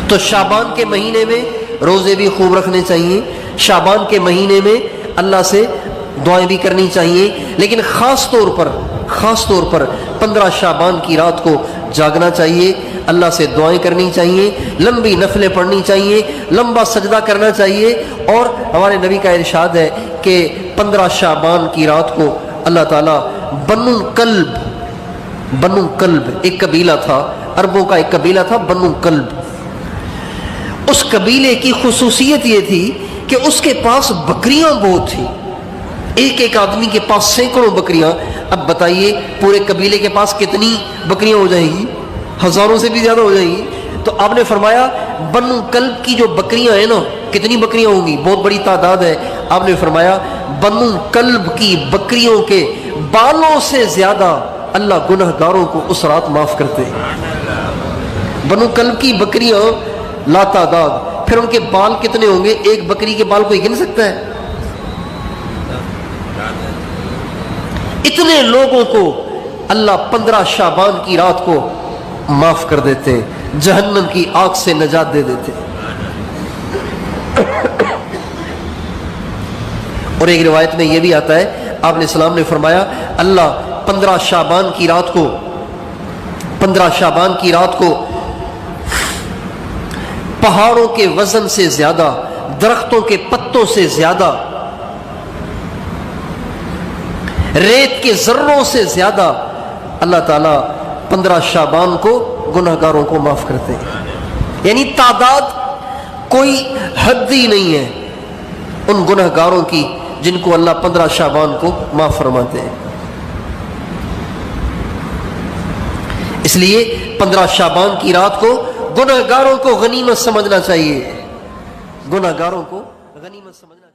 تو شعبان کے مہینے میں روزے بھی خوب رکھنے چاہیے، شعبان کے مہینے میں اللہ سے دعائیں بھی کرنی چاہیے، لیکن خاص طور پر 15 شعبان کی رات کو جاگنا چاہیے، اللہ سے دعائیں کرنی چاہیے، لمبی نفلیں پڑھنی چاہیے، لمبا سجدہ کرنا چاہیے۔ اور ہمارے نبی کا ارشاد ہے کہ 15 شعبان کی رات کو اللہ تعالیٰ بنو کلب ایک قبیلہ تھا، عربوں کا ایک قبیلہ تھا بنو کلب، اس قبیلے کی خصوصیت یہ تھی کہ اس کے پاس بکریاں بہت تھیں، ایک آدمی کے پاس سینکڑوں بکریاں۔ اب بتائیے پورے قبیلے کے پاس کتنی بکریاں ہو جائیں گی؟ ہزاروں سے بھی زیادہ ہو جائیں گی۔ تو آپ نے فرمایا بنو کلب کی جو بکریاں ہیں نا، کتنی بکریاں ہوں گی؟ بہت بڑی تعداد ہے۔ آپ نے فرمایا بنو کلب کی بکریوں کے بالوں سے زیادہ اللہ گنہگاروں کو اس رات معاف کرتے ہیں۔ بنو کلب کی بکریاں لا تعداد، پھر ان کے بال کتنے ہوں گے؟ ایک بکری کے بال کوئی گن سکتا ہے؟ اتنے لوگوں کو اللہ 15 شعبان کی رات کو معاف کر دیتے، جہنم کی آگ سے نجات دے دیتے۔ اور ایک روایت میں یہ بھی آتا ہے، آپ علیہ السلام نے فرمایا اللہ 15 شعبان کی رات کو پہاڑوں کے وزن سے زیادہ، درختوں کے پتوں سے زیادہ، ریت کے ذروں سے زیادہ اللہ تعالیٰ 15 شعبان کو گنہگاروں کو معاف کرتے ہیں۔ یعنی تعداد کوئی حد ہی نہیں ہے ان گنہگاروں کی جن کو اللہ 15 شعبان کو معاف فرماتے ہیں۔ اس لیے 15 شعبان کی رات کو گنہگاروں کو غنیمت سمجھنا چاہیے، گنہگاروں کو غنیمت سمجھنا